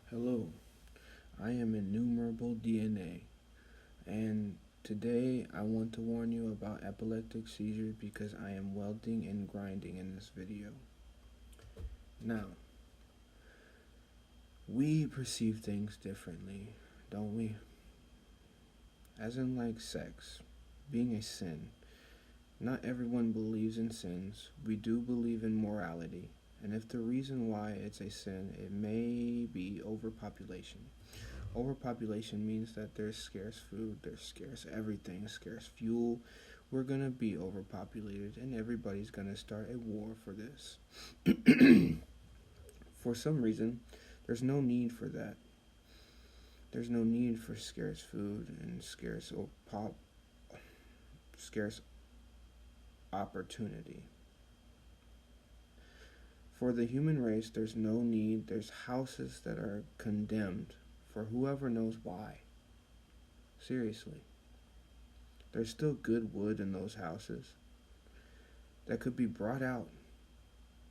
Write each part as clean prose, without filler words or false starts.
Hello, I am Innumerable DNA, and today I want to warn you about epileptic seizures because I am welding and grinding in this video. Now, we perceive things differently, don't we? As in, like sex, being a sin. Not everyone believes in sins. We do believe in morality, and if the reason why it's a sin, it may be overpopulation. Overpopulation means that there's scarce food, there's scarce everything, scarce fuel. We're gonna be overpopulated, and everybody's gonna start a war for this. For some reason, there's no need for that. There's no need for scarce food and scarce opportunity. For the human race, there's no need. There's houses that are condemned for whoever knows why. Seriously. There's still good wood in those houses that could be brought out.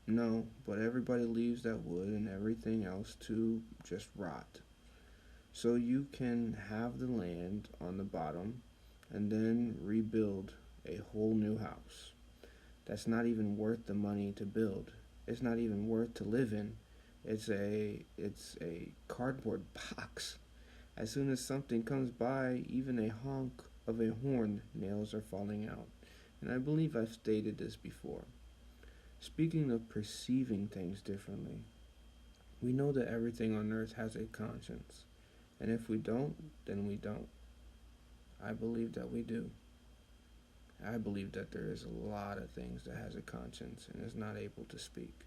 No, but everybody leaves that wood and everything else to just rot. So you can have the land on the bottom and then rebuild a whole new house. That's not even worth the money to build. It's not even worth to live in. It's a cardboard box. As soon as something comes by, even a honk of a horn, nails are falling out. And I believe I've stated this before. Speaking of perceiving things differently, we know that everything on earth has a conscience. And if we don't, then we don't. I believe that we do. I believe that there is a lot of things that has a conscience and is not able to speak.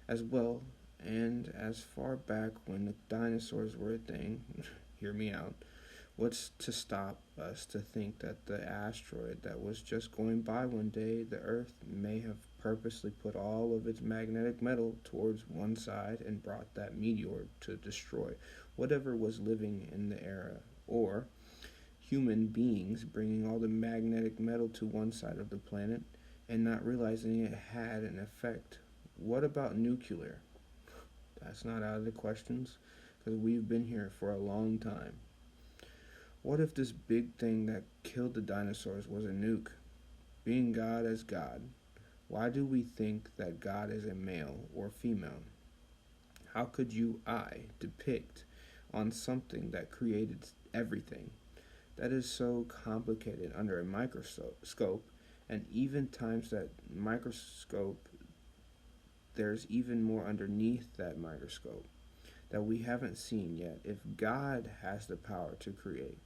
As well, and as far back when the dinosaurs were a thing, hear me out, what's to stop us to think that the asteroid that was just going by one day, the Earth, may have purposely put all of its magnetic metal towards one side and brought that meteor to destroy whatever was living in the era? Or human beings bringing all the magnetic metal to one side of the planet and not realizing it had an effect? What about nuclear? That's not out of the questions because we've been here for a long time. What if this big thing that killed the dinosaurs was a nuke? Being God as God, why do we think that God is a male or female? How could I depict on something that created everything? That is so complicated under a microscope, and even times that microscope, there's even more underneath that microscope that we haven't seen yet. If God has the power to create,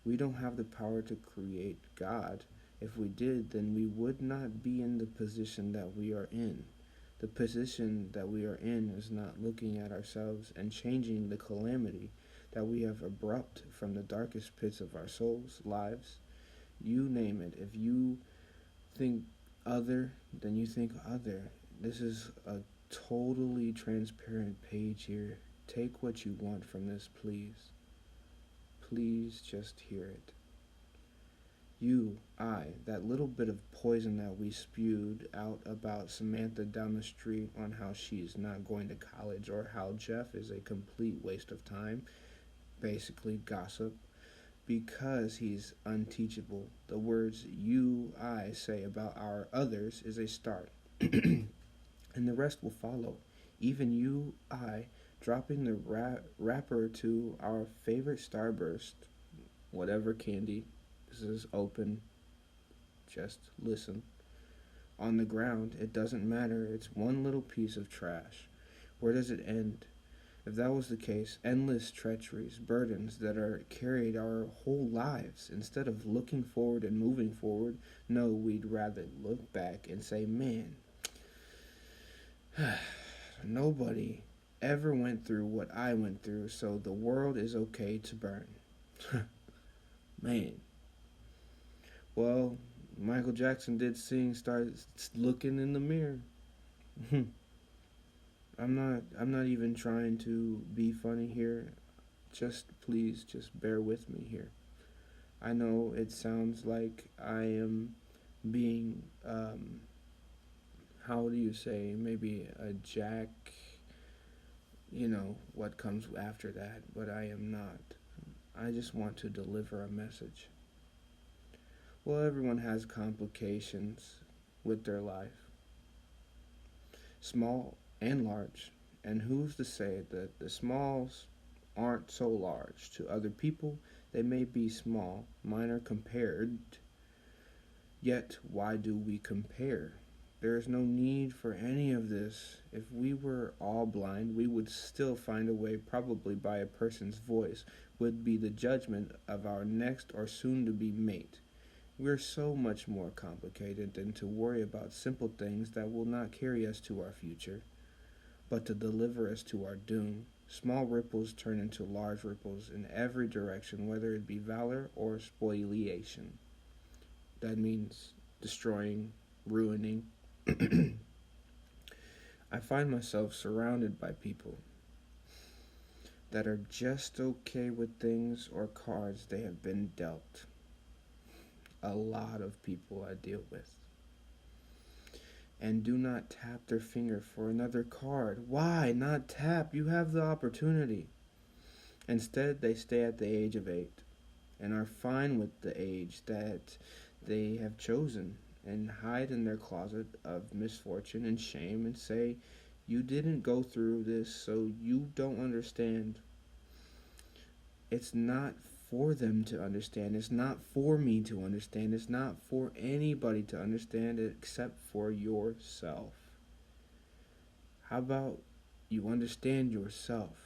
we don't have the power to create God. If we did, then we would not be in the position that we are in. The position that we are in is not looking at ourselves and changing the calamity that we have abrupt from the darkest pits of our souls, lives. You name it. If you think other, then you think other. This is a totally transparent page here. Take what you want from this, please. Please just hear it. That little bit of poison that we spewed out about Samantha down the street on how she's not going to college or how Jeff is a complete waste of time, basically gossip, because he's unteachable. The words I say about our others is a start, and the rest will follow. Even I dropping the wrapper to our favorite Starburst, whatever candy. This is open. Just listen. On the ground, it doesn't matter. It's one little piece of trash. Where does it end? If that was the case, endless treacheries, burdens that are carried our whole lives. Instead of looking forward and moving forward, no, we'd rather look back and say, man, nobody ever went through what I went through, so the world is okay to burn. Man. Well, Michael Jackson did sing, start looking in the mirror. I'm not even trying to be funny here. Just please just bear with me here. I know it sounds like I am being how do you say, maybe a what comes after that, but I am not. I just want to deliver a message. Well, everyone has complications with their life, small and large. And who's to say that the smalls aren't so large? To other people, they may be small, minor compared, yet why do we compare? There is no need for any of this. If we were all blind, we would still find a way, probably by a person's voice, would be the judgment of our next or soon to be mate. We're so much more complicated than to worry about simple things that will not carry us to our future, but to deliver us to our doom. Small ripples turn into large ripples in every direction, whether it be valor or spoliation. That means destroying, ruining. I find myself surrounded by people that are just okay with things or cards they have been dealt. A lot of people I deal with. And do not tap their finger for another card. Why not tap? You have the opportunity. Instead, they stay at the age of 8 and are fine with the age that they have chosen and hide in their closet of misfortune and shame and say, you didn't go through this, so you don't understand. It's not for them to understand. It's not for me to understand. It's not for anybody to understand except for yourself. How about you understand yourself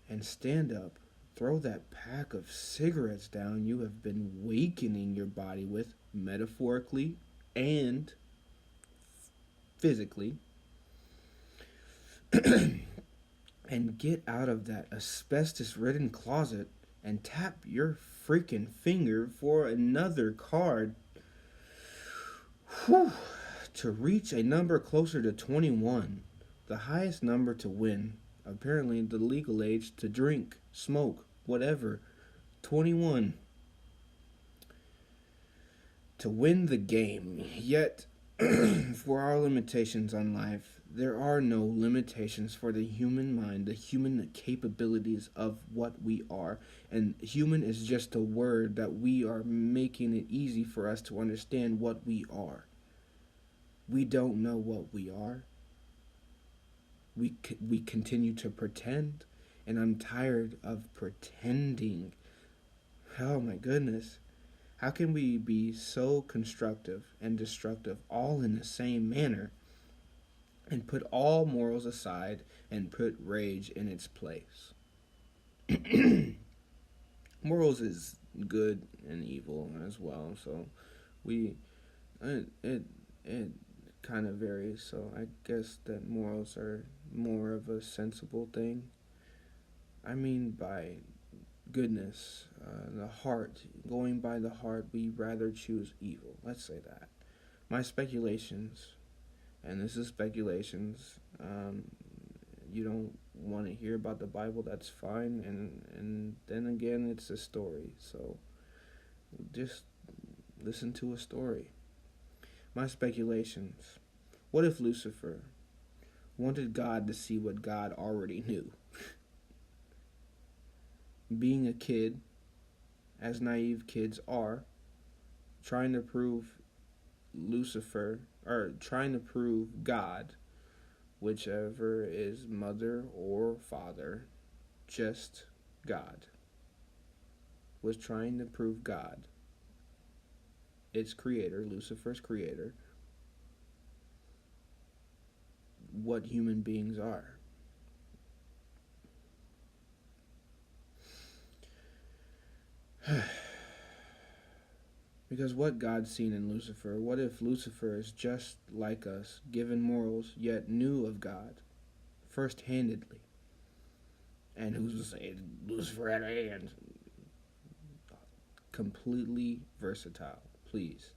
and stand up, throw that pack of cigarettes down you have been wakening your body with, metaphorically and physically, and get out of that asbestos-ridden closet and tap your freaking finger for another card. Whew. To reach a number closer to 21, the highest number to win. Apparently, the legal age to drink, smoke, whatever. 21. To win the game. Yet, for our limitations on life, there are no limitations for the human mind, the human capabilities of what we are. And human is just a word that we are making it easy for us to understand what we are. We don't know what we are. We continue to pretend, and I'm tired of pretending. Oh my goodness. How can we be so constructive and destructive all in the same manner and put all morals aside and put rage in its place? Morals is good and evil as well, so it kind of varies. So I guess that morals are more of a sensible thing. I mean by goodness, the heart, going by the heart, we rather choose evil. Let's say that. My speculations, and this is speculations, you don't want to hear about the Bible, that's fine, and then again, it's a story, so just listen to a story. My speculations. What if Lucifer wanted God to see what God already knew? Being a kid, as naive kids are, trying to prove Lucifer, or trying to prove God, whichever is mother or father, just God, was trying to prove God, its creator, Lucifer's creator, what human beings are. Because what God's seen in Lucifer, what if Lucifer is just like us, given morals, yet knew of God, first-handedly? And who's to say Lucifer had hands? Completely versatile, please.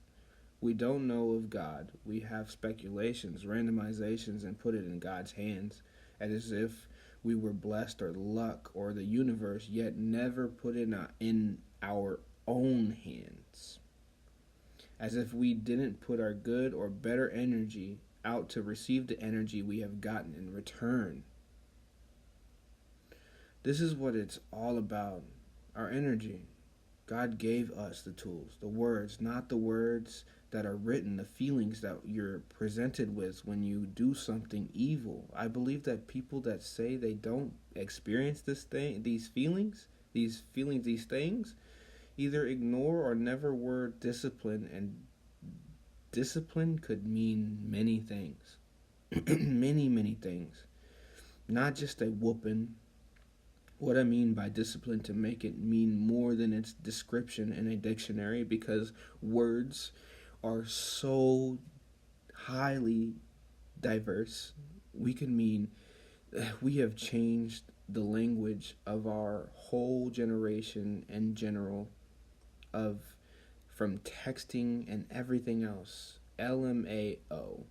We don't know of God. We have speculations, randomizations, and put it in God's hands, as if we were blessed or luck or the universe, yet never put it in our own hands. As if we didn't put our good or better energy out to receive the energy we have gotten in return. This is what it's all about. Our energy. God gave us the tools, the words, not the words that are written, the feelings that you're presented with when you do something evil. I believe that people that say they don't experience these things, either ignore or never were disciplined, and discipline could mean many things. Many things. Not just a whooping. What I mean by discipline to make it mean more than its description in a dictionary, because words are so highly diverse. We can mean we have changed the language of our whole generation in general, of from texting and everything else. LMAO.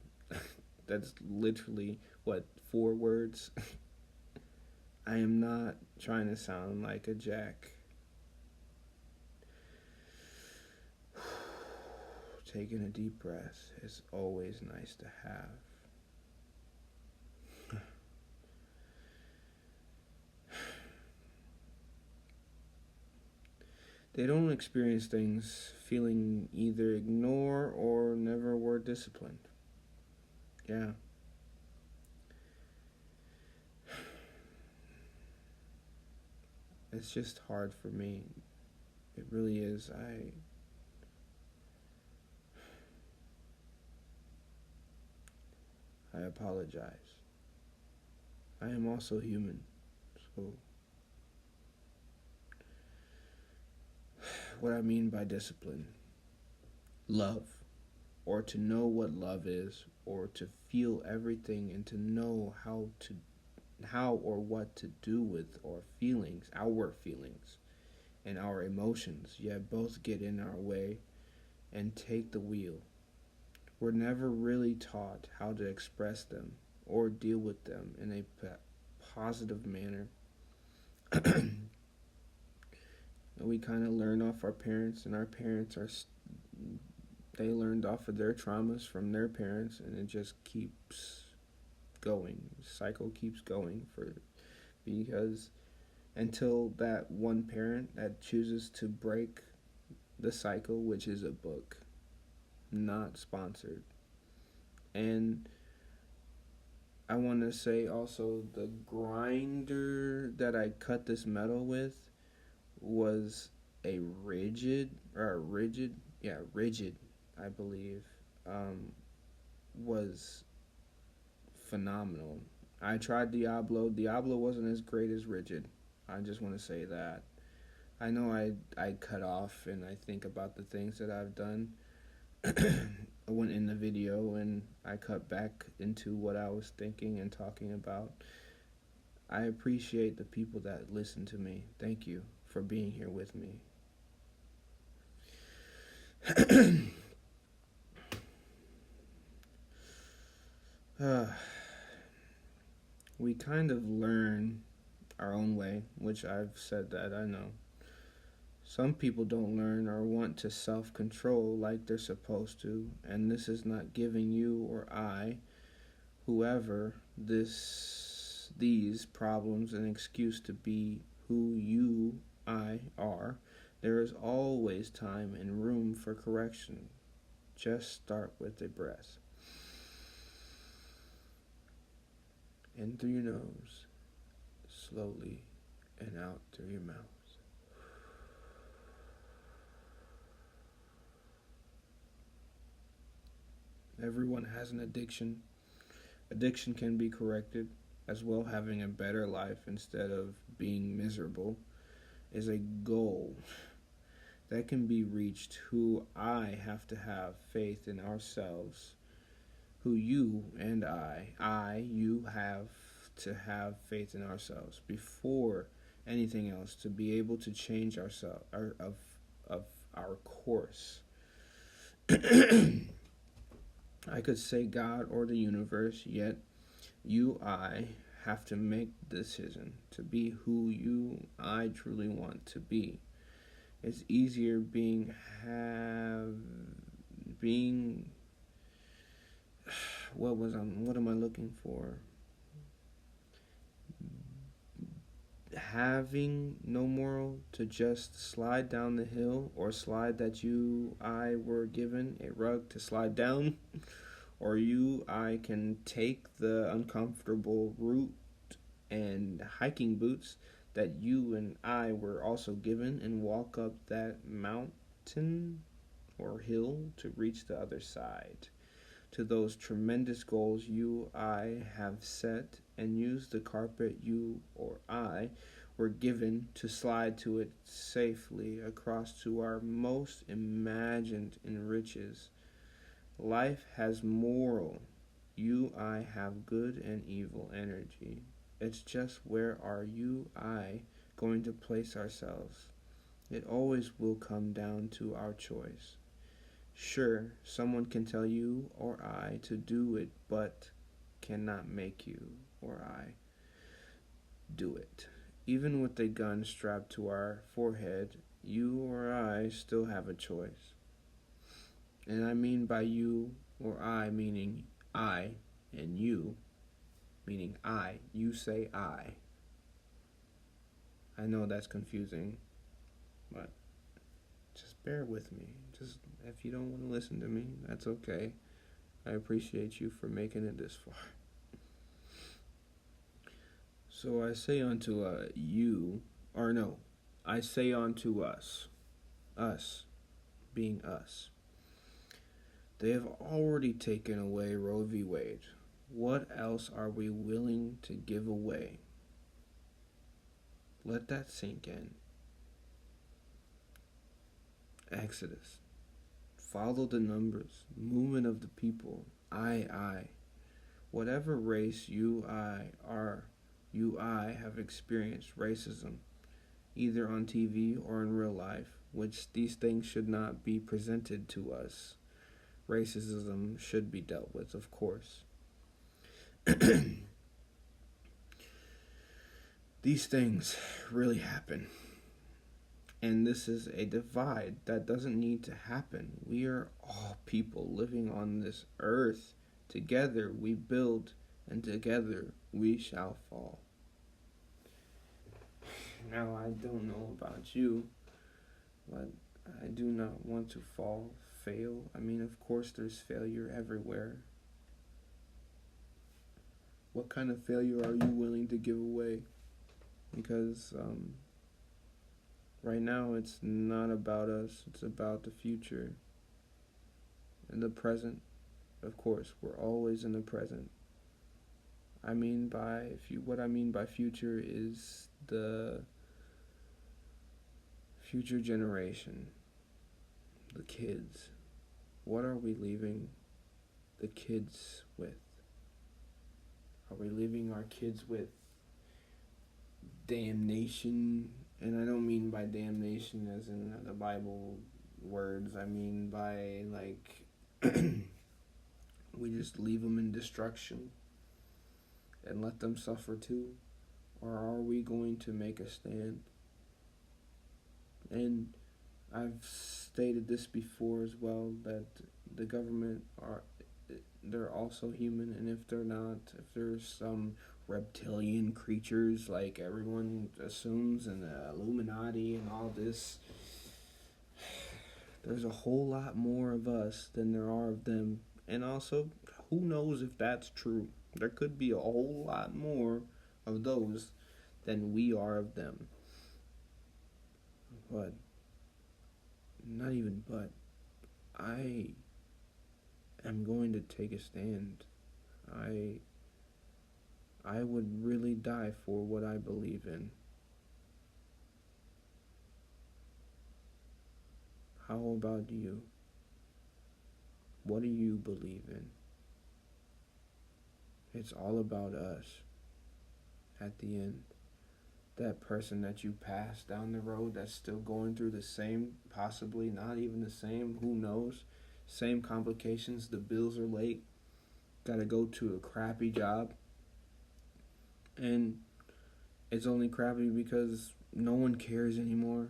That's literally what, 4 words? I am not trying to sound like a jack. Taking a deep breath is always nice to have. They don't experience things feeling either ignore or never were disciplined. Yeah. It's just hard for me. It really is. I apologize. I am also human. So what I mean by discipline, love, or to know what love is, or to feel everything and to know how or what to do with our feelings and our emotions, yet both get in our way and take the wheel. We're never really taught how to express them or deal with them in a positive manner. We kind of learn off our parents, and our parents they learned off of their traumas from their parents, and it just keeps going. The cycle keeps going because until that one parent that chooses to break the cycle, which is a book, not sponsored. And I want to say also, the grinder that I cut this metal with was rigid, I believe, was phenomenal. I tried Diablo. Diablo wasn't as great as rigid. I just want to say that. I know I cut off and I think about the things that I've done. I went in the video and I cut back into what I was thinking and talking about. I appreciate the people that listen to me. Thank you for being here with me. We kind of learn our own way, which I've said that, I know. Some people don't learn or want to self-control like they're supposed to, and this is not giving you or whoever, these problems an excuse to be who I are. There is always time and room for correction. Just start with a breath. In through your nose, slowly, and out through your mouth. Everyone has an addiction. Addiction can be corrected, as well. Having a better life instead of being miserable is a goal that can be reached. Who I have to have faith in ourselves. Who you and you have to have faith in ourselves before anything else, to be able to change ourselves of our course. I could say God or the universe, yet I have to make the decision to be who I truly want to be. It's easier what am I looking for? having no moral to just slide down the hill, or slide that I were given a rug to slide down, or I can take the uncomfortable route and hiking boots that you and I were also given and walk up that mountain or hill to reach the other side, to those tremendous goals I have set, and use the carpet I were given to slide to it safely across to our most imagined enriches. Life has moral. I have good and evil energy. It's just where are I going to place ourselves? It always will come down to our choice. Sure, someone can tell you or I to do it, but cannot make you or I do it. Even with a gun strapped to our forehead, you or I still have a choice. And I mean by you or I meaning I, and you meaning I. You say I. I know that's confusing, but just bear with me. Just if you don't want to listen to me, that's okay. I appreciate you for making it this far. So I say unto you, or no, I say unto us being us. They have already taken away Roe v. Wade. What else are we willing to give away? Let that sink in. Exodus. Follow the numbers. Movement of the people. I. Whatever race I have experienced racism, either on TV or in real life, which these things should not be presented to us. Racism should be dealt with, of course. These things really happen. And this is a divide that doesn't need to happen. We are all people living on this earth. Together we build, and together we shall fall. Now, I don't know about you, but I do not want to fail. I mean, of course, there's failure everywhere. What kind of failure are you willing to give away? Because right now it's not about us, it's about the future. In the present, of course, we're always in the present. What I mean by future is the future generation, the kids. What are we leaving the kids with? Are we leaving our kids with damnation? And I don't mean by damnation as in the Bible words. I mean by we just leave them in destruction and let them suffer too? Or are we going to make a stand? And I've stated this before as well, that the government they're also human, and if they're not, if there's some reptilian creatures like everyone assumes, and the Illuminati and all this, there's a whole lot more of us than there are of them. And also, who knows if that's true? There could be a whole lot more of those than we are of them. But I am going to take a stand. I would really die for what I believe in. How about you? What do you believe in? It's all about us at the end. That person that you pass down the road that's still going through the same, possibly not even the same, who knows, same complications, the bills are late, gotta go to a crappy job, and it's only crappy because no one cares anymore.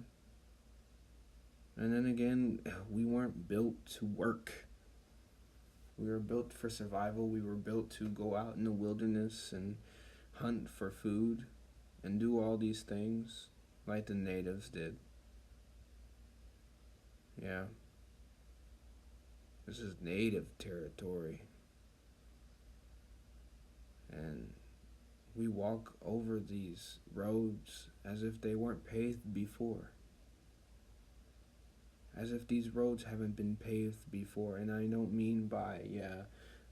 And then again, we weren't built to work. We were built for survival. We were built to go out in the wilderness and hunt for food and do all these things like the natives did. Yeah, this is native territory. And we walk over these roads as if they weren't paved before. As if these roads haven't been paved before. And I don't mean by, yeah,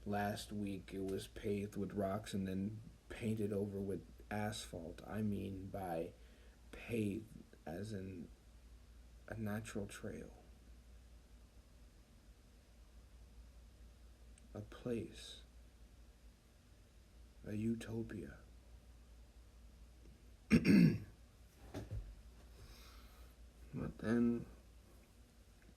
last week it was paved with rocks and then painted over with asphalt. I mean by paved as in a natural trail. A place. A utopia. But then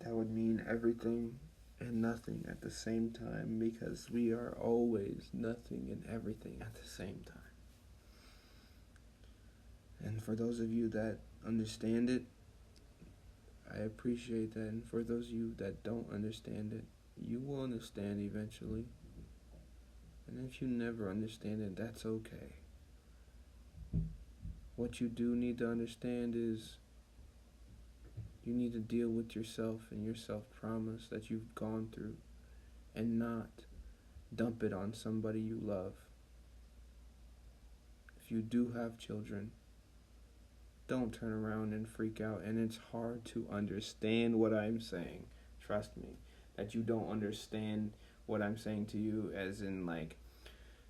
that would mean everything and nothing at the same time, because we are always nothing and everything at the same time. And for those of you that understand it, I appreciate that. And for those of you that don't understand it, you will understand eventually. And if you never understand it, that's okay. What you do need to understand is you need to deal with yourself and your self-promise that you've gone through, and not dump it on somebody you love. If you do have children, don't turn around and freak out. And it's hard to understand what I'm saying. Trust me, that you don't understand what I'm saying to you, as in, like,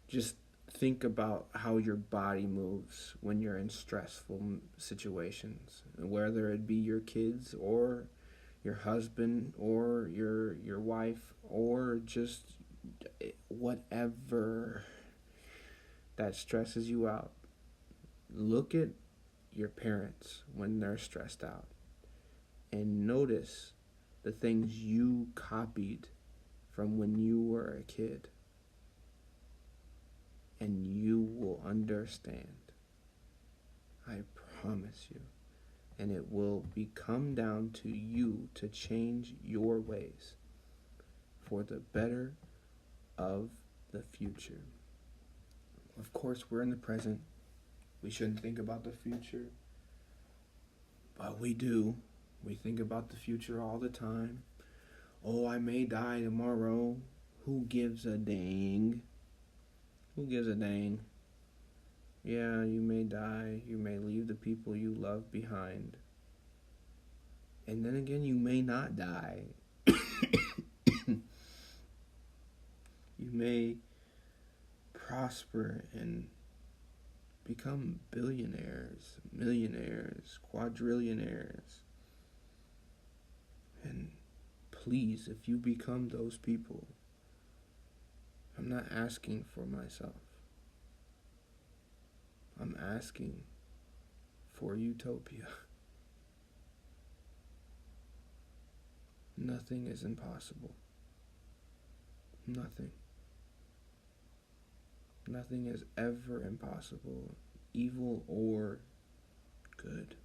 just think about how your body moves when you're in stressful situations, whether it be your kids or your husband or your wife or just whatever that stresses you out. Look at your parents when they're stressed out and notice the things you copied from when you were a kid, and you will understand. I promise you. And it will become down to you to change your ways for the better of the future. Of course, we're in the present. We shouldn't think about the future, but we do. We think about the future all the time. Oh, I may die tomorrow. Who gives a dang? Who gives a dang? Yeah, you may die. You may leave the people you love behind. And then again, you may not die. You may prosper and become billionaires, millionaires, quadrillionaires. And please, if you become those people, I'm not asking for myself. I'm asking for utopia. Nothing is impossible. Nothing. Nothing is ever impossible, evil or good.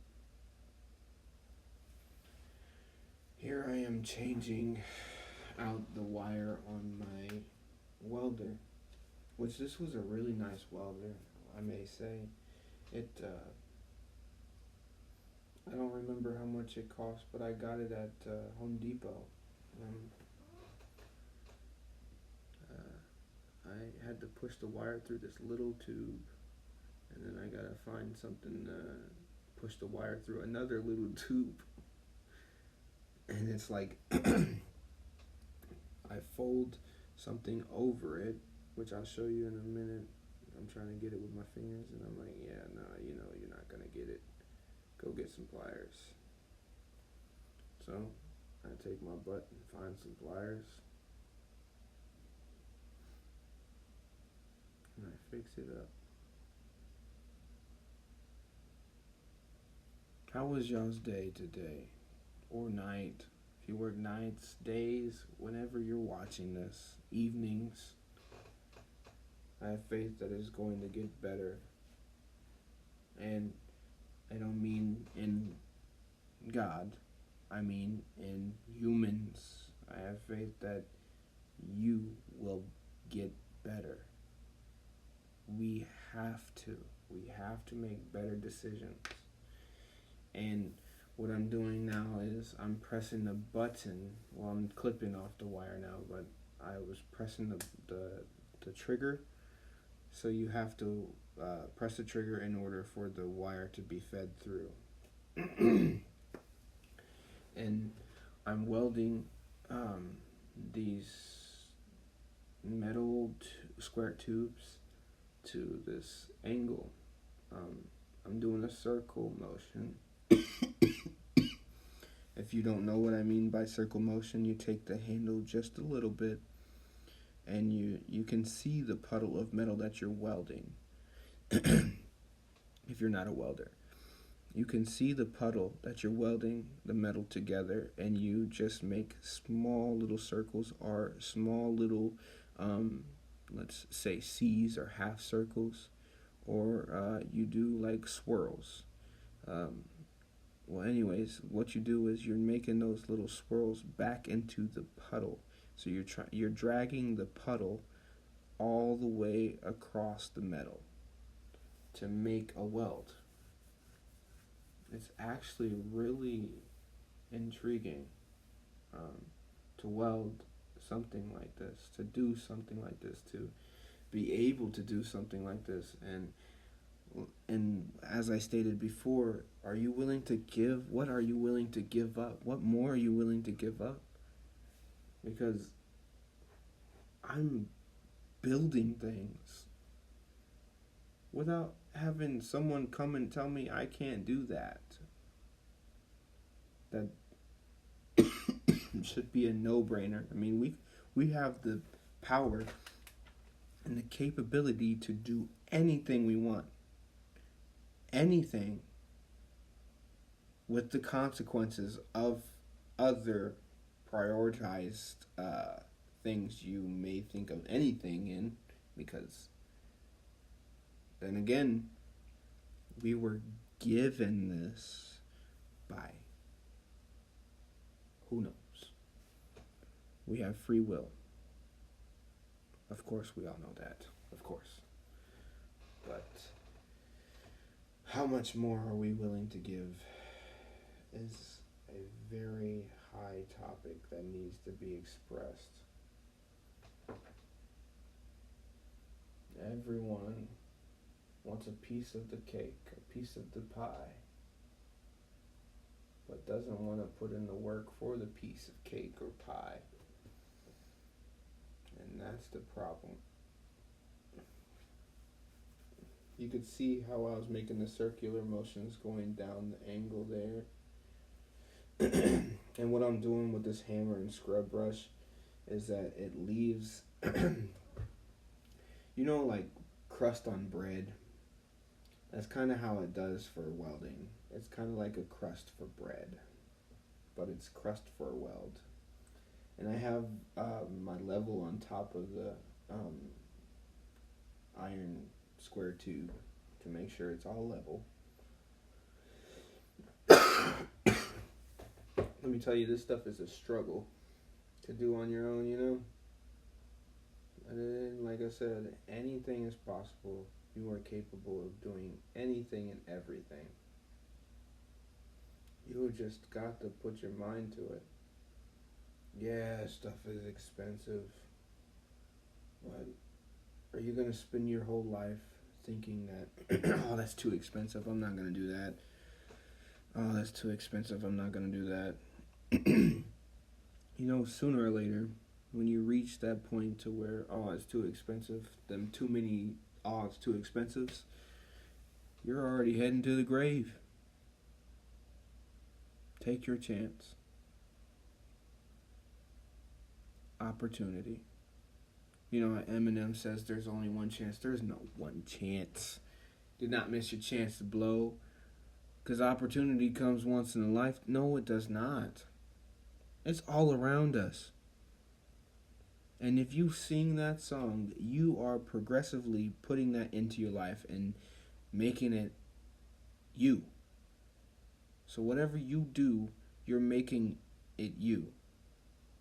Here I am changing out the wire on my welder, which this was a really nice welder, I may say. I don't remember how much it cost, but I got it at Home Depot. I had to push the wire through this little tube, and then I gotta find something to push the wire through another little tube. And it's like, I fold something over it, which I'll show you in a minute. I'm trying to get it with my fingers, and I'm like, yeah, no, you're not gonna get it. Go get some pliers. So I take my butt and find some pliers, and I fix it up. How was y'all's day today? Or night? If you work nights, days, whenever you're watching this, evenings, I have faith that it's going to get better. And I don't mean in God, I mean in humans. I have faith that you will get better. We have to. We have to make better decisions. And what I'm doing now is I'm pressing the button. Well, I'm clipping off the wire now, but I was pressing the trigger. So you have to press the trigger in order for the wire to be fed through. And I'm welding these metal square tubes to this angle. I'm doing a circle motion. If you don't know what I mean by circle motion, you take the handle just a little bit and you can see the puddle of metal that you're welding. If you're not a welder, you can see the puddle that you're welding the metal together, and you just make small little circles or small little, let's say C's or half circles, or you do like swirls. Well, anyways, what you do is you're making those little swirls back into the puddle. So you're dragging the puddle all the way across the metal to make a weld. It's actually really intriguing to weld something like this, to do something like this, to be able to do something like this. And as I stated before, are you willing to give? What are you willing to give up? What more are you willing to give up? Because I'm building things without having someone come and tell me I can't do that. That should be a no-brainer. I mean, we have the power and the capability to do anything we want. Anything with the consequences of other prioritized things you may think of anything in, because then again, we were given this by who knows. We have free will. Of course, we all know that. Of course. But how much more are we willing to give is a very high topic that needs to be expressed. Everyone wants a piece of the cake, a piece of the pie, but doesn't want to put in the work for the piece of cake or pie. And that's the problem. You could see how I was making the circular motions going down the angle there. And what I'm doing with this hammer and scrub brush is that it leaves, like crust on bread. That's kind of how it does for welding. It's kind of like a crust for bread, but it's crust for a weld. And I have my level on top of the iron square tube to make sure it's all level. Let me tell you, this stuff is a struggle to do on your own, And then, like I said, anything is possible. You are capable of doing anything and everything. You just got to put your mind to it. Yeah, stuff is expensive. But are you going to spend your whole life thinking that, oh, that's too expensive, I'm not going to do that. Oh, that's too expensive, I'm not going to do that. Sooner or later, when you reach that point to where, oh, it's too expensive, them too many, oh, it's too expensive, you're already heading to the grave. Take your chance. Opportunity. Eminem says there's only one chance. There's no one chance. Do not miss your chance to blow, because opportunity comes once in a life. No, it does not. It's all around us. And if you sing that song, you are progressively putting that into your life and making it you. So whatever you do, you're making it you.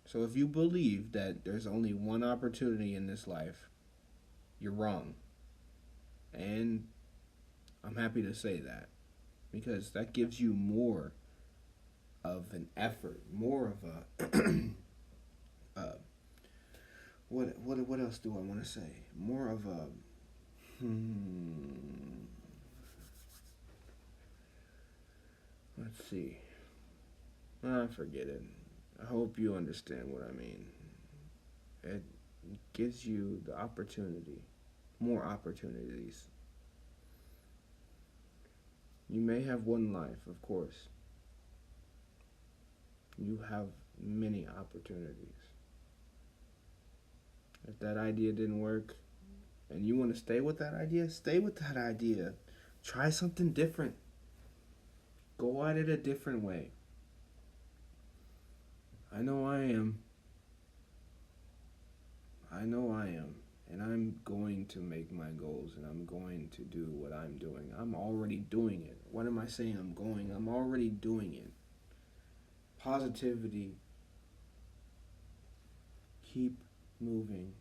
So if you believe that there's only one opportunity in this life, you're wrong. And I'm happy to say that because that gives you more of an effort, more of a what else do I want to say? More of a let's see. Forget it. I hope you understand what I mean. It gives you the opportunity, more opportunities. You may have one life, of course. You have many opportunities. If that idea didn't work and you want to stay with that idea, stay with that idea. Try something different. Go at it a different way. I know I am. And I'm going to make my goals and I'm going to do what I'm doing. I'm already doing it. What am I saying? I'm already doing it. Positivity. Keep moving.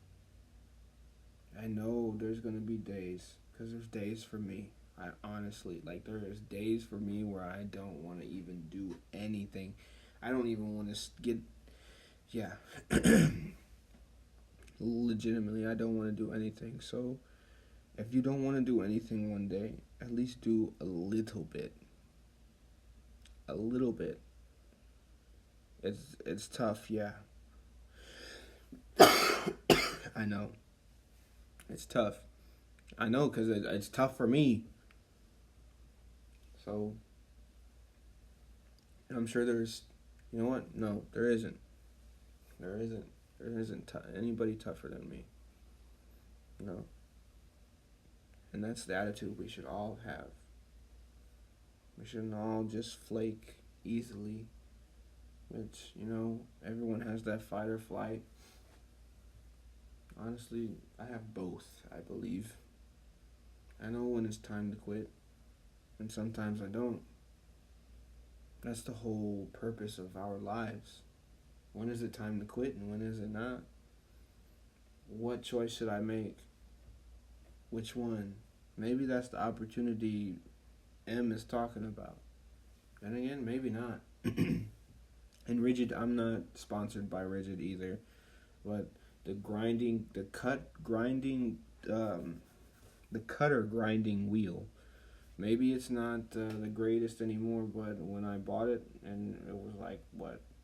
I know there's going to be days, because there's days for me. I honestly, there's days for me where I don't want to even do anything. I don't even want to get, yeah. Legitimately, I don't want to do anything. So, if you don't want to do anything one day, at least do a little bit. A little bit. It's tough, yeah. I know. It's tough. I know, because it's tough for me. So, I'm sure there's, you know what? No, there isn't. There isn't anybody tougher than me. No. And that's the attitude we should all have. We shouldn't all just flake easily. Which, everyone has that fight or flight. Honestly, I have both, I believe. I know when it's time to quit, and sometimes I don't. That's the whole purpose of our lives. When is it time to quit and when is it not? What choice should I make? Which one? Maybe that's the opportunity M is talking about. Then again, maybe not. And Rigid, I'm not sponsored by Rigid either, but the cutter grinding wheel. Maybe it's not the greatest anymore, but when I bought it, and it was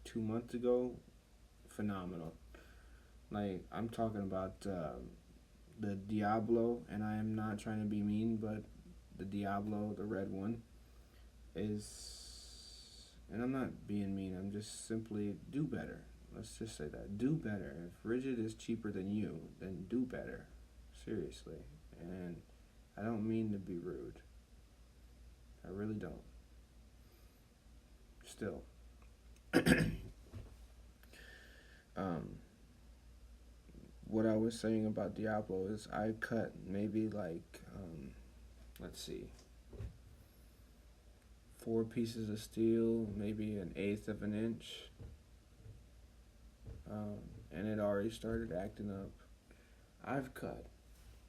2 months ago, phenomenal. I'm talking about the Diablo, and I am not trying to be mean, but the Diablo, the red one, is, and I'm not being mean, I'm just simply do better. Let's just say that. Do better. If Rigid is cheaper than you, then do better. Seriously. And I don't mean to be rude. I really don't. Still. What I was saying about Diablo is I cut maybe let's see, 4 pieces of steel, maybe 1/8 of an inch. And it already started acting up. I've cut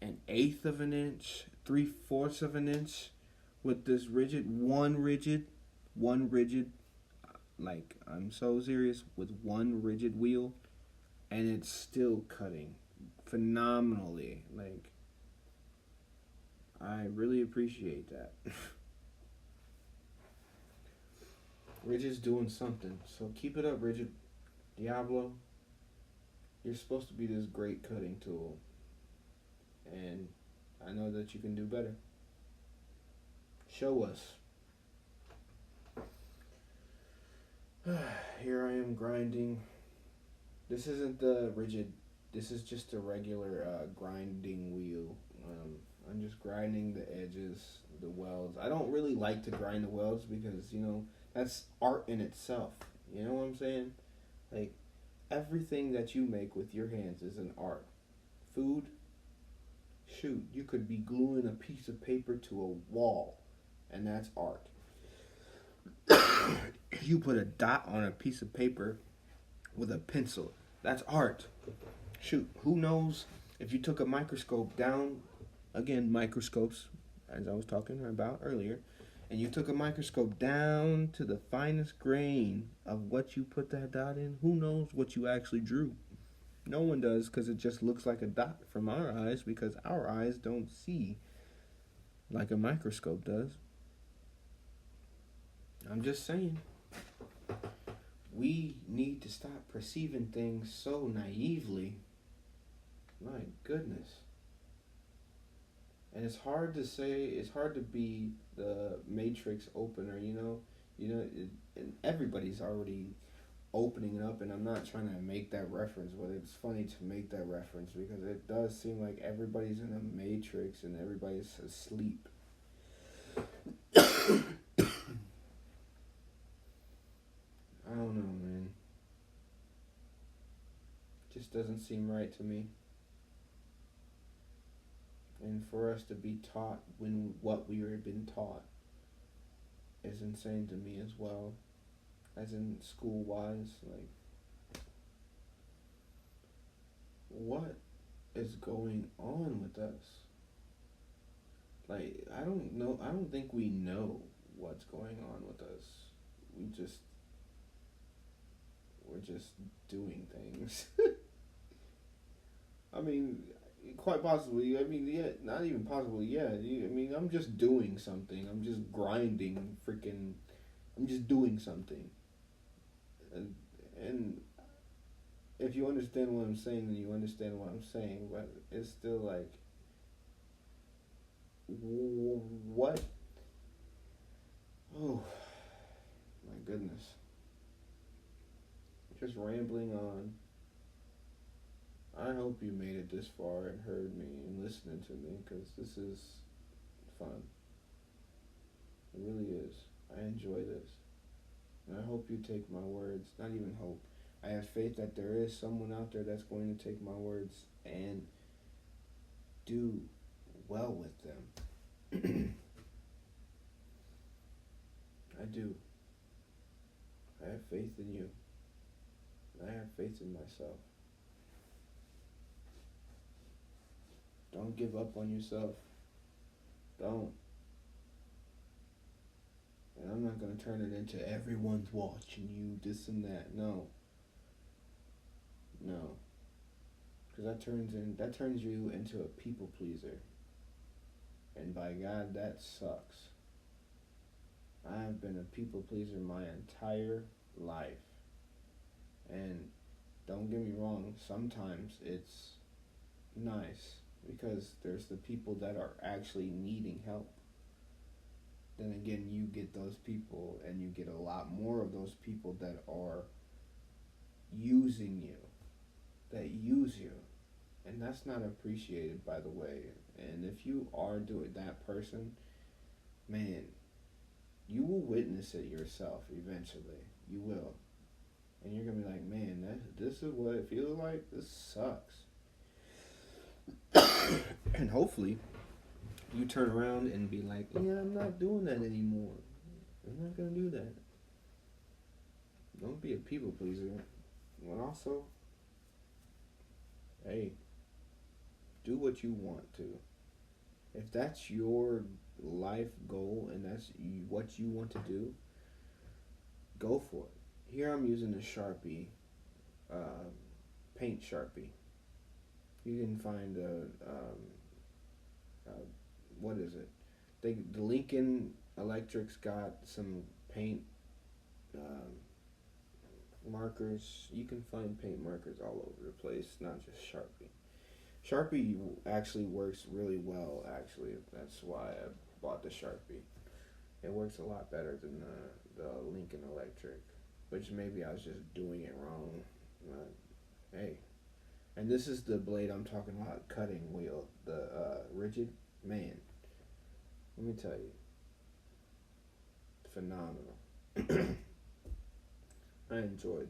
1/8 of an inch, 3/4 of an inch with this one rigid, I'm so serious, with one rigid wheel, and it's still cutting phenomenally. I really appreciate that. Rigid's doing something, so keep it up, Rigid. Diablo, you're supposed to be this great cutting tool, and I know that you can do better. Show us. Here I am grinding. This isn't the Rigid, this is just a regular grinding wheel. I'm just grinding the edges, the welds. I don't really like to grind the welds because, that's art in itself. You know what I'm saying? Everything that you make with your hands is an art. Food, shoot, you could be gluing a piece of paper to a wall, and that's art. You put a dot on a piece of paper with a pencil, that's art. Shoot, who knows if you took a microscope down, again, microscopes, as I was talking about earlier, and you took a microscope down to the finest grain of what you put that dot in, who knows what you actually drew? No one does, because it just looks like a dot from our eyes, because our eyes don't see like a microscope does. I'm just saying, we need to stop perceiving things so naively. My goodness. And it's hard to say, it's hard to be the Matrix opener, and everybody's already opening it up, and I'm not trying to make that reference, but it's funny to make that reference because it does seem like everybody's in a Matrix and everybody's asleep. I don't know, man. Just doesn't seem right to me. And for us to be taught when what we were been taught is insane to me as well. As in school wise, like, what is going on with us? Like, I don't know. I don't think we know what's going on with us. We're just doing things. I mean, quite possibly. I mean, yeah, not even possibly. Yeah. I mean, I'm just doing something. I'm just grinding. Freaking. I'm just doing something. And if you understand what I'm saying, then you understand what I'm saying. But it's still like, what? Oh, my goodness. Just rambling on. I hope you made it this far and heard me and listening to me, because this is fun. It really is. I enjoy this. And I hope you take my words. Not even hope. I have faith that there is someone out there that's going to take my words and do well with them. I do. I have faith in you. I have faith in myself. Don't give up on yourself. Don't. And I'm not going to turn it into everyone's watching you, this and that. No. No. Because that turns you into a people pleaser. And by God, that sucks. I have been a people pleaser my entire life. And don't get me wrong, sometimes it's nice because there's the people that are actually needing help. Then again, you get those people, and you get a lot more of those people that are using you, that use you. And that's not appreciated, by the way. And if you are doing that person, man, you will witness it yourself eventually. You will. And you're going to be like, man, this is what it feels like. This sucks. And hopefully, you turn around and be like, yeah, I'm not doing that anymore. I'm not going to do that. Don't be a people pleaser. And also, hey, do what you want to. If that's your life goal and that's what you want to do, go for it. Here I'm using a Sharpie, paint Sharpie. You can find what is it? The Lincoln Electric's got some paint markers. You can find paint markers all over the place, not just Sharpie. Sharpie actually works really well, actually. That's why I bought the Sharpie. It works a lot better than the Lincoln Electric, which maybe I was just doing it wrong. But hey, and this is the blade I'm talking about, cutting wheel, the rigid. Man, let me tell you, phenomenal. I enjoy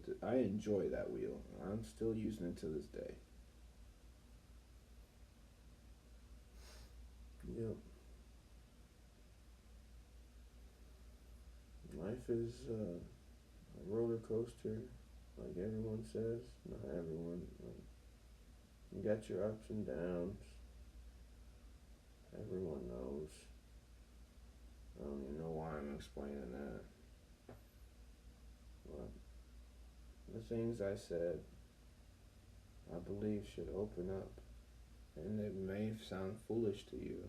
that wheel. I'm still using it to this day. Yep. Life is a roller coaster, like everyone says. Not everyone. You got your ups and downs. Everyone knows. I don't even know why I'm explaining that. But the things I said, I believe should open up. And it may sound foolish to you.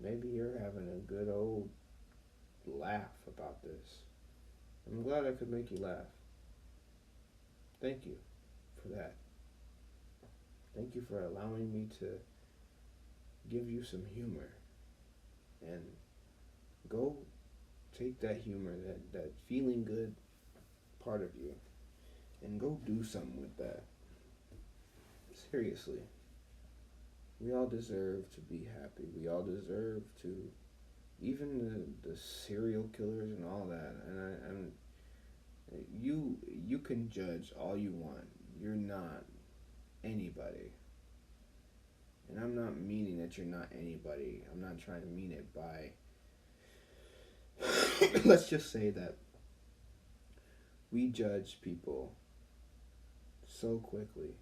Maybe you're having a good old laugh about this. I'm glad I could make you laugh. Thank you for that. Thank you for allowing me to give you some humor. And go take that humor, that feeling good part of you, and go do something with that. Seriously. We all deserve to be happy. We all deserve to, even the serial killers and all that. And you can judge all you want. You're not anybody. And I'm not meaning that you're not anybody. I'm not trying to mean it by let's just say that we judge people so quickly,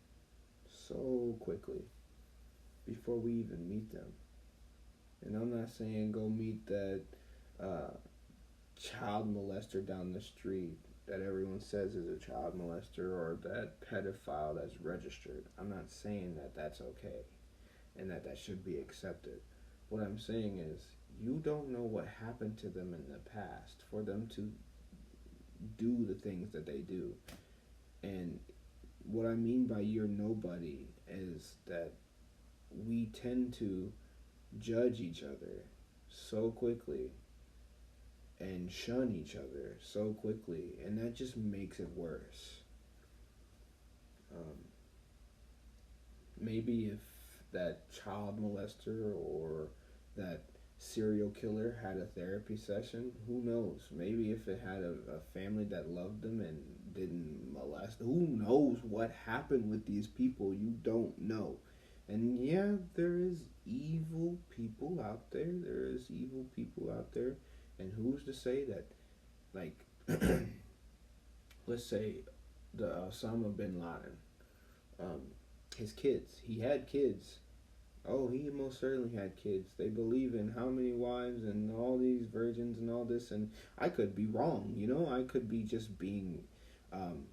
so quickly before we even meet them. And I'm not saying go meet that uh, child molester down the street that everyone says is a child molester or that pedophile that's registered. I'm not saying that that's okay and that that should be accepted. What I'm saying is you don't know what happened to them in the past for them to do the things that they do. And what I mean by you're nobody is that we tend to judge each other so quickly and shun each other so quickly, and that just makes it worse. Um, Maybe if that child molester or that serial killer had a therapy session, who knows? Maybe if it had a family that loved them and didn't molest, who knows what happened with these people? You don't know. And yeah, there is evil people out there. There is evil people out there. And who's to say that, like, let's say the Osama bin Laden, um, his kids, he had kids. Oh, he most certainly had kids. They believe in how many wives and all these virgins and all this. And I could be wrong, you know? I could be just being um,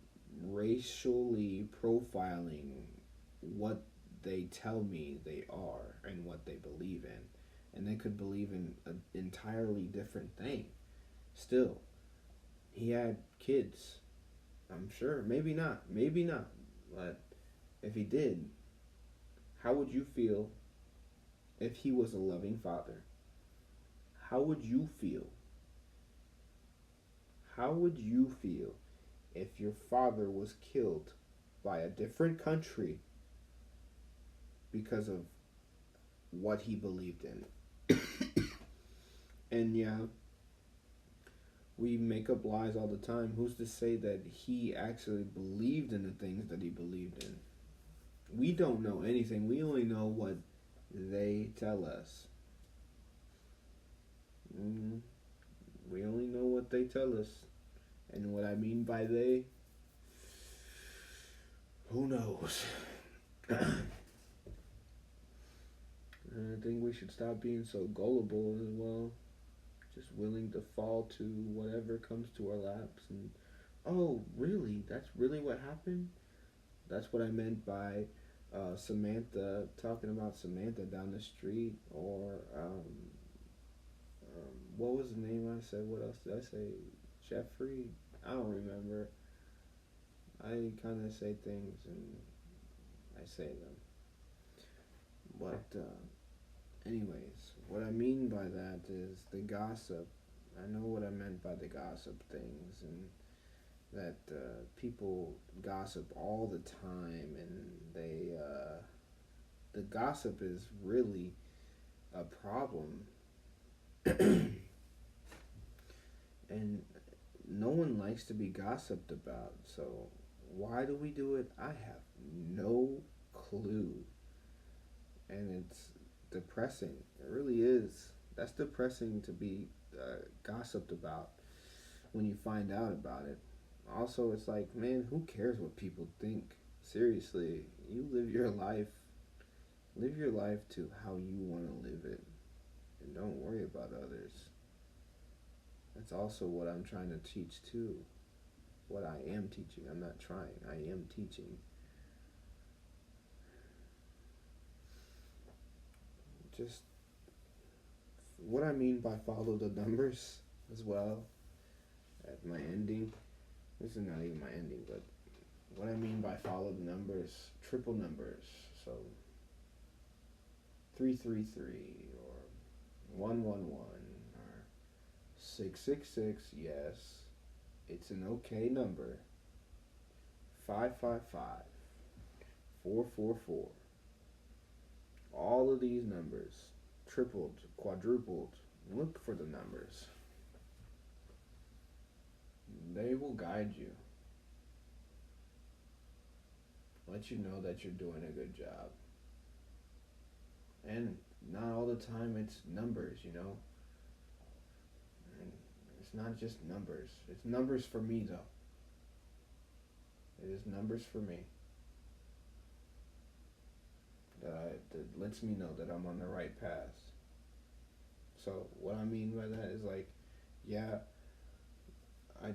racially profiling what they tell me they are and what they believe in. And they could believe in an entirely different thing. Still, he had kids. I'm sure. Maybe not. Maybe not. But if he did, how would you feel if he was a loving father? How would you feel? How would you feel if your father was killed by a different country because of what he believed in? And yeah, we make up lies all the time. Who's to say that he actually believed in the things that he believed in? We don't know anything. We only know what they tell us. Mm, we only know what they tell us. And what I mean by they, who knows? I think we should stop being so gullible as well. Just willing to fall to whatever comes to our laps. And, oh, really? That's really what happened? That's what I meant by Samantha, talking about Samantha down the street. Or, what was the name I said? What else did I say? Jeffrey? I don't remember. I kind of say things and I say them. But, anyways, what I mean by that is the gossip. I know what I meant by the gossip things, and that people gossip all the time, and the gossip is really a problem, and no one likes to be gossiped about. So why do we do it? I have no clue, and it's depressing. It really is. That's depressing to be gossiped about when you find out about it. Also, it's like, man, who cares what people think? Seriously, you live your life. Live your life to how you want to live it. And don't worry about others. That's also what I'm trying to teach too. What I am teaching. I'm not trying. I am teaching. Just what I mean by follow the numbers as well at my ending. This is not even my ending, but what I mean by follow the numbers, triple numbers. So 333 or 111 or 666, yes, it's an okay number. 555, 444. All of these numbers, tripled, quadrupled, look for the numbers. They will guide you. Let you know that you're doing a good job. And not all the time it's numbers, you know. And it's not just numbers. It's numbers for me though. It is numbers for me. That lets me know that I'm on the right path. So what I mean by that is like, yeah, I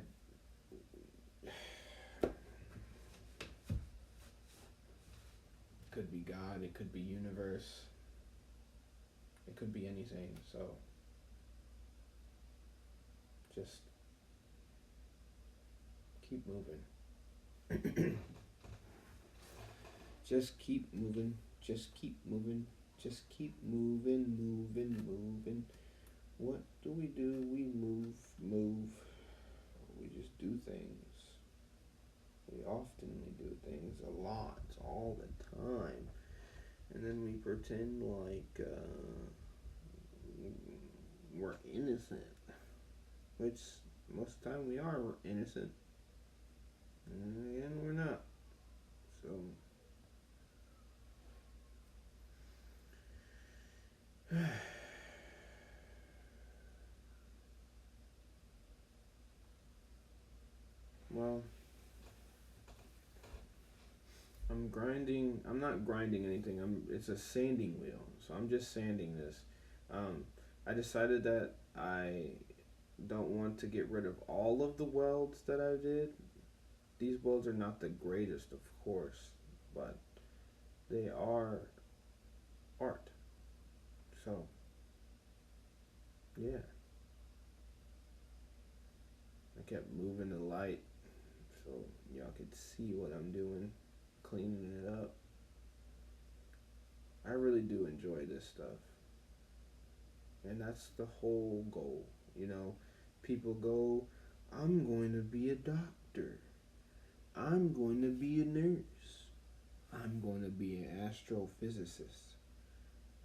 could be God, it could be universe, it could be anything. So just keep moving. Just keep moving. Just keep moving. Just keep moving, moving, moving. What do? We move, move. We just do things. We oftenly do things a lot, all the time. And then we pretend like we're innocent. Which most of the time we are innocent. And we're not. So well, I'm grinding. I'm not grinding anything. It's a sanding wheel. So I'm just sanding this. I decided that I don't want to get rid of all of the welds that I did. These welds are not the greatest, of course, but they are art. So, yeah. I kept moving the light so y'all could see what I'm doing, cleaning it up. I really do enjoy this stuff. And that's the whole goal. You know, people go, I'm going to be a doctor. I'm going to be a nurse. I'm going to be an astrophysicist.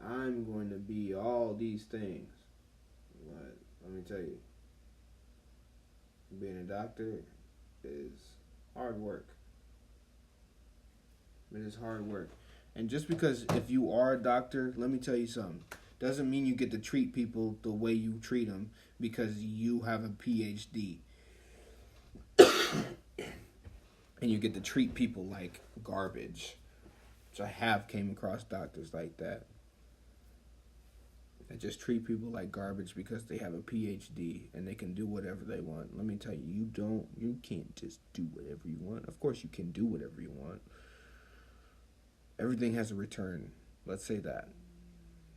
I'm going to be all these things. But let me tell you, being a doctor is hard work. It is hard work. And just because if you are a doctor, let me tell you something. Doesn't mean you get to treat people the way you treat them because you have a PhD. And you get to treat people like garbage. Which I have came across doctors like that. That just treat people like garbage because they have a PhD and they can do whatever they want. Let me tell you, you can't just do whatever you want. Of course you can do whatever you want. Everything has a return. Let's say that.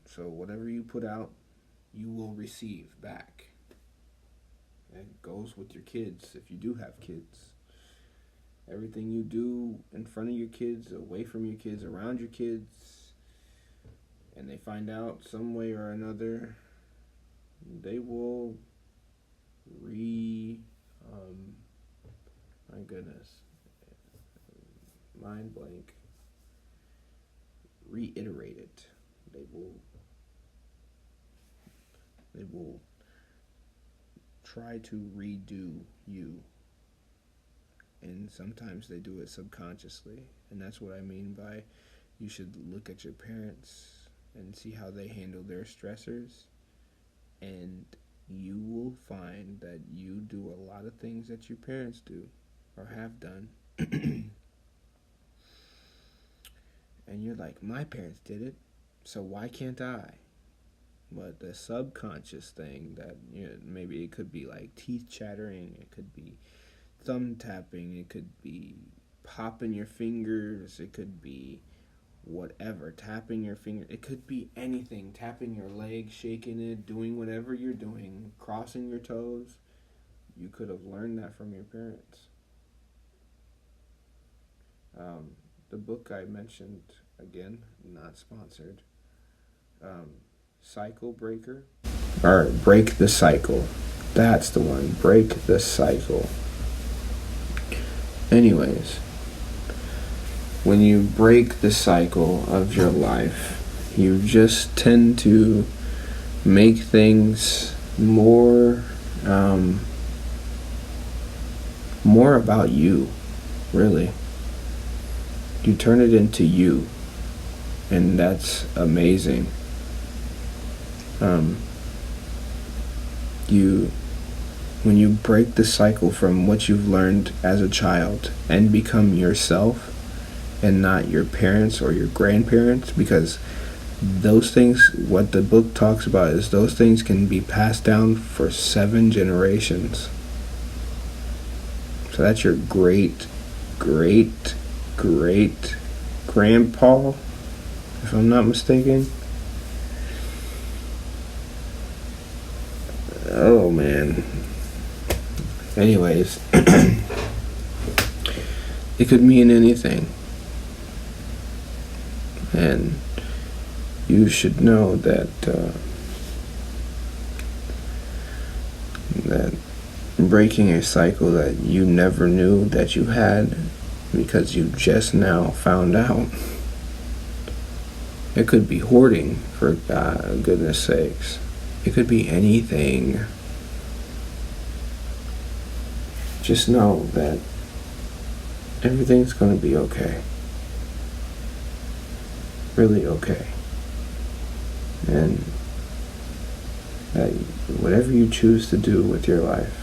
So whatever you put out, you will receive back. That goes with your kids if you do have kids. Everything you do in front of your kids, away from your kids, around your kids, and they find out some way or another, they will my goodness, mind blank, reiterate it. They will try to redo you. And sometimes they do it subconsciously. And that's what I mean by you should look at your parents and see how they handle their stressors. And you will find that you do a lot of things that your parents do or have done. And you're like, my parents did it, so why can't I? But the subconscious thing that, maybe it could be like teeth chattering, it could be thumb tapping, it could be popping your fingers, it could be whatever, tapping your finger, it could be anything, tapping your leg, shaking it, doing whatever you're doing, crossing your toes. You could have learned that from your parents. The book I mentioned, again, not sponsored, Cycle Breaker, or Break the Cycle. That's the one, Break the Cycle. Anyways, when you break the cycle of your life, you just tend to make things more about you, really. You turn it into you, and that's amazing. When you break the cycle from what you've learned as a child and become yourself and not your parents or your grandparents, because those things, what the book talks about is those things can be passed down for 7 generations. So that's your great grandpa, if I'm not mistaken. Oh man. Anyways, it could mean anything. And you should know that that breaking a cycle that you never knew that you had because you just now found out. It could be hoarding, for goodness sakes. It could be anything. Just know that everything's going to be okay. Really okay. And that whatever you choose to do with your life,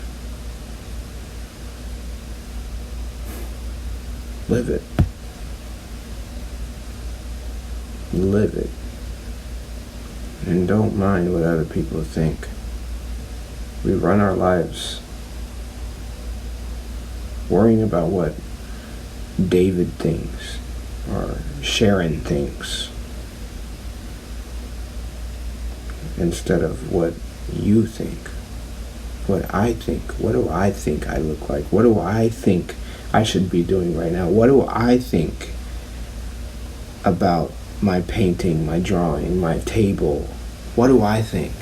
live it. Live it. And don't mind what other people think. We run our lives worrying about what David thinks or Sharon thinks instead of what you think, what I think. What do I think I look like? What do I think I should be doing right now? What do I think about my painting, my drawing, my table? What do I think?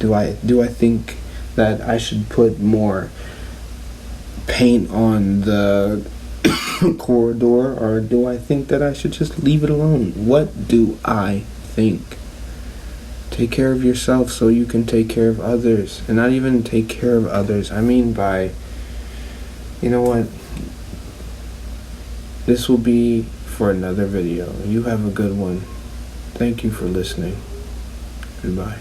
Do I think that I should put more paint on the corridor, or do I think that I should just leave it alone? What do I think? Take care of yourself so you can take care of others. And not even take care of others. I mean by, you know what? This will be for another video. You have a good one. Thank you for listening. Goodbye.